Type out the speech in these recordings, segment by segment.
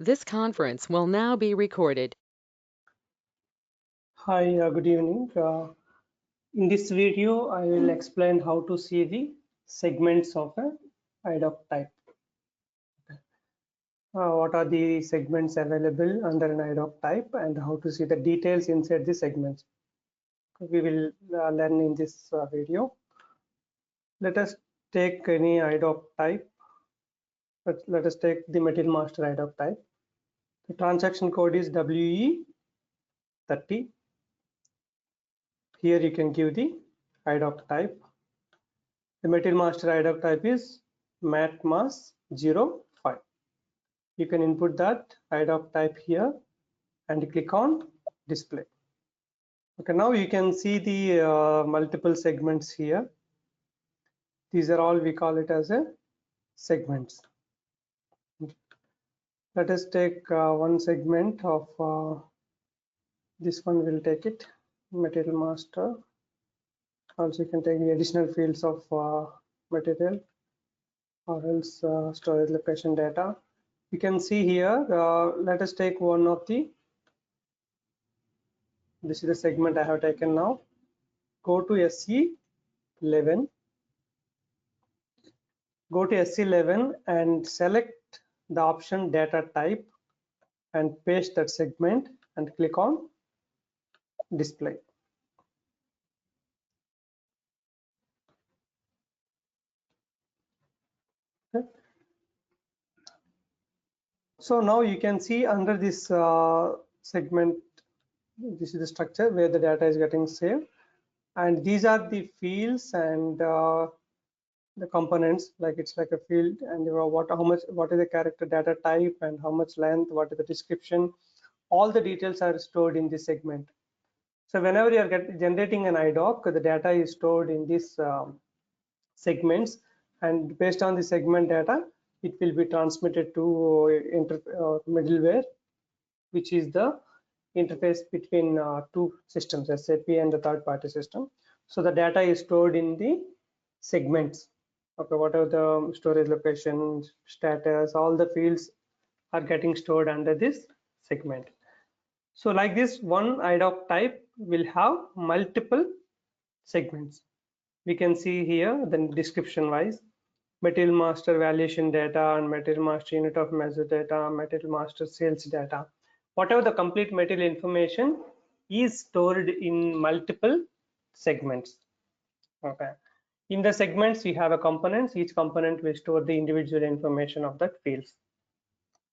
This conference will now be recorded. Hi, good evening. In this video, I will explain how to see the segments of a IDOC type. What are the segments available under an IDOC type and how to see the details inside the segments. We will learn in this video. Let us take any IDOC type. Let us take the Material Master IDOC type. The transaction code is WE30. Here you can give the IDOC type. The Material Master IDOC type is MATMAS05. You can input that IDOC type here and click on display. Okay, now you can see the multiple segments here. These are all, we call it as a segments. Let us take one segment of this one. Will take it Material Master. Also you can take the additional fields of material or else storage location data. You can see here, let us take one of the, this is the segment I have taken now. Go to SE11, go to SE11 and select the option data type and paste that segment and click on display. Okay. So now you can see under this segment, this is the structure where the data is getting saved, and these are the fields and the components, like it's like a field, and what is the character data type and how much length, what is the description, all the details are stored in this segment. So whenever you are generating an IDOC, the data is stored in these segments, and based on the segment data, it will be transmitted to middleware, which is the interface between two systems, SAP and the third-party system. So the data is stored in the segments. Okay, whatever the storage location, status, all the fields are getting stored under this segment. So like this, one IDOC type will have multiple segments. We can see here the description wise: Material Master valuation data and Material Master unit of measure data, Material Master sales data. Whatever the complete material information is stored in multiple segments. Okay. In the segments, we have a components. Each component will store the individual information of that fields.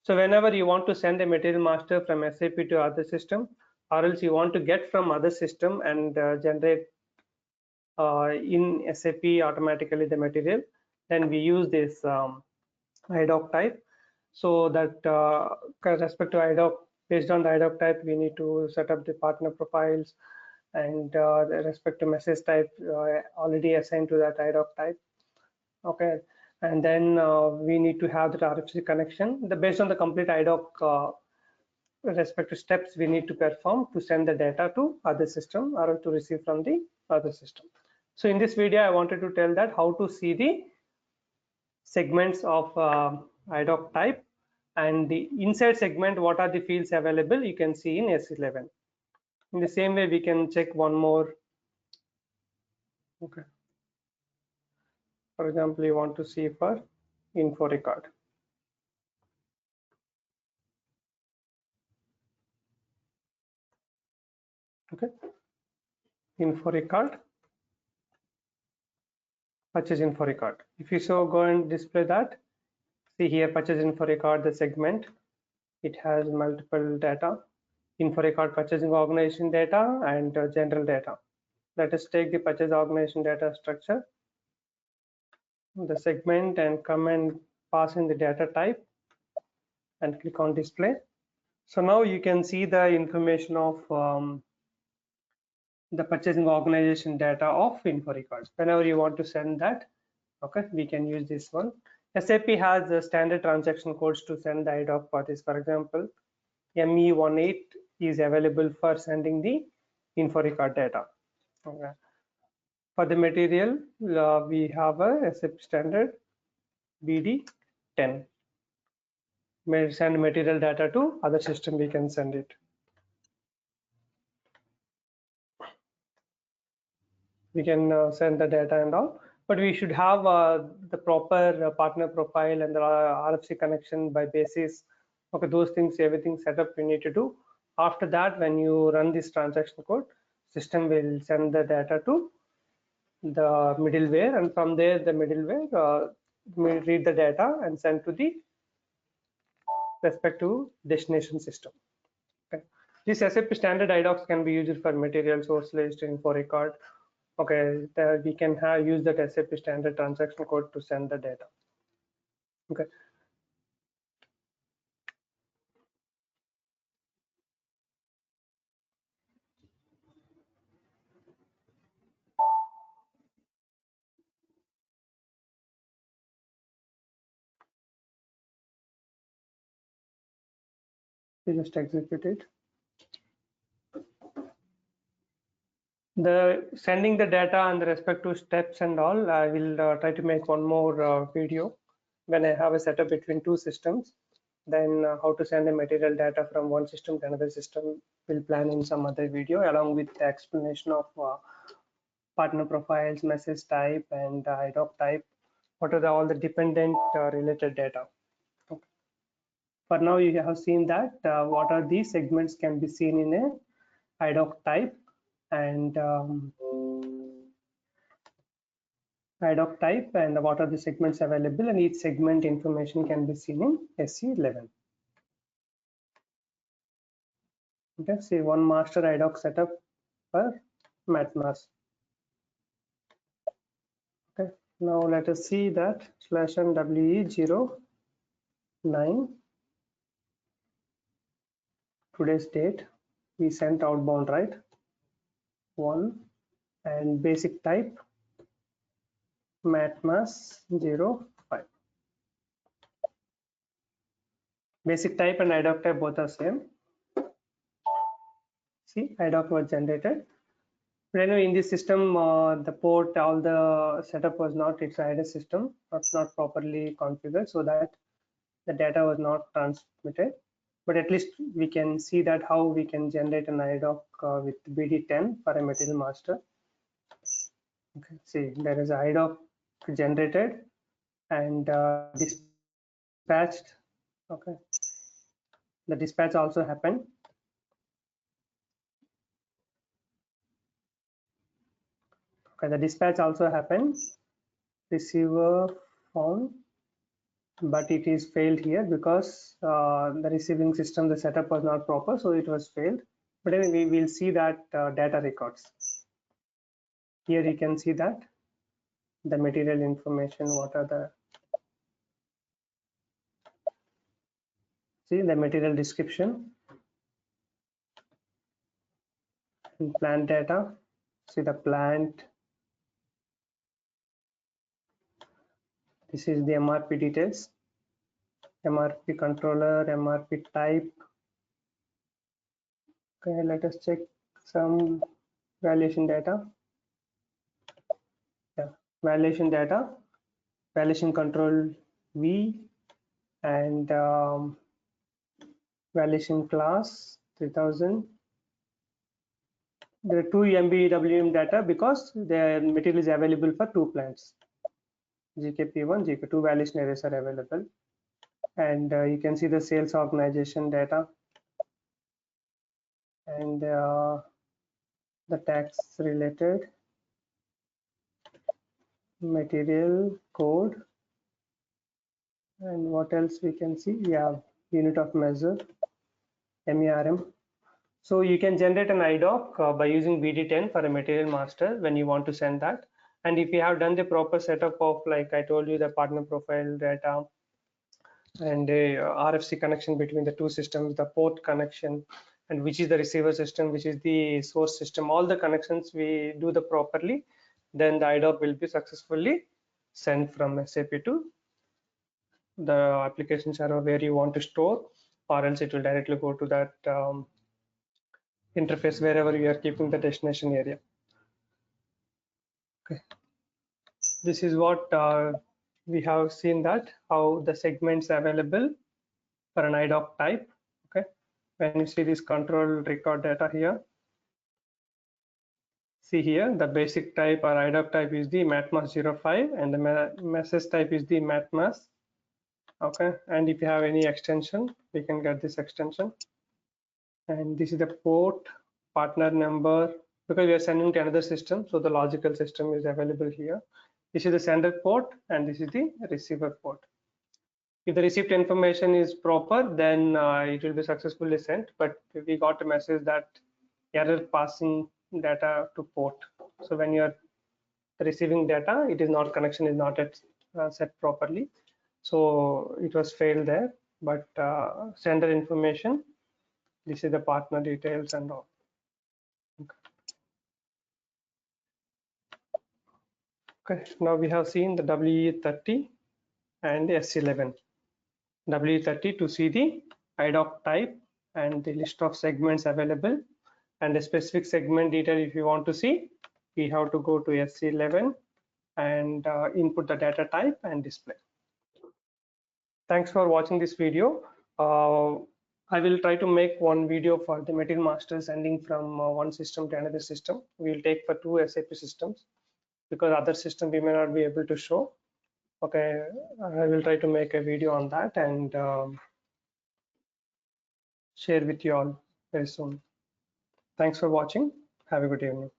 So whenever you want to send a Material Master from SAP to other system, or else you want to get from other system and generate in SAP automatically the material, then we use this IDOC type. So that respect to IDOC, based on the IDOC type, we need to set up the partner profiles, and the respect to message type already assigned to that IDOC type. Okay, and then we need to have the RFC connection. Based on the complete IDOC respective steps we need to perform to send the data to other system or to receive from the other system. So in this video, I wanted to tell that how to see the segments of IDOC type, and the inside segment, what are the fields available, you can see in S11. In the same way, we can check one more. Okay. For example, you want to see for info record. Okay. Info record, purchase info record. If you so go and display that, see here purchase info record, the segment, it has multiple data: info record, purchasing organization data, and general data. Let us take the purchase organization data structure, the segment, and come and pass in the data type and click on display. So now you can see the information of the purchasing organization data of info records. Whenever you want to send that, okay, we can use this one. SAP has the standard transaction codes to send the IDOC for this. For example, ME18 is available for sending the info record data. Okay. For the material, we have a SAP standard BD10. may send material data to other system, we can send it. We can send the data and all, but we should have the proper partner profile and the RFC connection by basis. Okay, those things, everything set up you need to do. After that, when you run this transaction code, system will send the data to the middleware, and from there the middleware will read the data and send to the respective destination system. Okay. This SAP standard IDOCs can be used for material source list, info record. Okay, we can use that SAP standard transaction code to send the data. Okay. We just execute it. The sending the data and the respective steps and all, I will try to make one more video when I have a setup between two systems. Then how to send the material data from one system to another system will plan in some other video, along with the explanation of partner profiles, message type, and IDOC type. What are all the dependent related data. Okay. For now, you have seen that what are these segments can be seen in a IDOC type, and IDOC type, and what are the segments available, and each segment information can be seen in SE11. Okay, see one master IDOC setup for MATMAS. Okay, now let us see that /MWE09 today's date. We sent outbound, right? 1, and basic type MATMAS 05. Basic type and IDOC type both are same. See, IDOC was generated. But anyway, in this system, the port, all the setup was not, it's a header system, not properly configured, so that the data was not transmitted. But at least we can see that how we can generate an IDOC with BD10 for a material master. Okay, see, there is IDOC generated and dispatched. Okay, the dispatch also happened. Okay, the dispatch also happened. Receiver found, but it is failed here because the receiving system, the setup was not proper, so it was failed. But anyway, we will see that data records. Here you can see that the material information, what are the, see the material description and plant data. See the plant. This is the MRP details, MRP controller, MRP type. Okay, let us check some validation data. Yeah, validation data, validation control V, and validation class 3000. There are 2 MBWM data because the material is available for 2 plants. GKP1, GK2 validation areas are available, and you can see the sales organization data and the tax related material code, and what else we can see. Yeah, unit of measure, MERM. So you can generate an IDOC by using BD10 for a material master when you want to send that. And if you have done the proper setup of, like I told you, the partner profile data and a RFC connection between the two systems, the port connection, and which is the receiver system, which is the source system, all the connections we do the properly, then the IDOC will be successfully sent from SAP to the application server where you want to store, or else it will directly go to that interface wherever you are keeping the destination area. Okay, this is what we have seen, that how the segments available for an IDOC type. Okay, when you see this control record data here, see here the basic type or IDOC type is the matmas05 and the message type is the matmas. Okay, and if you have any extension, we can get this extension. And this is the port, partner number, because we are sending to another system, so the logical system is available here. This is the sender port and this is the receiver port. If the received information is proper, then it will be successfully sent, but we got a message that error passing data to port. So when you are receiving data, it is not, connection is not yet set properly, so it was failed there. But sender information, this is the partner details and all. Okay, now we have seen the WE30 and S11. WE30 to see the IDOC type and the list of segments available, and the specific segment detail if you want to see, we have to go to S11 and input the data type and display. Thanks for watching this video. I will try to make one video for the material master sending from one system to another system. We will take for 2 SAP systems, because other system we may not be able to show. Okay, I will try to make a video on that and share with you all very soon. Thanks for watching. Have a good evening.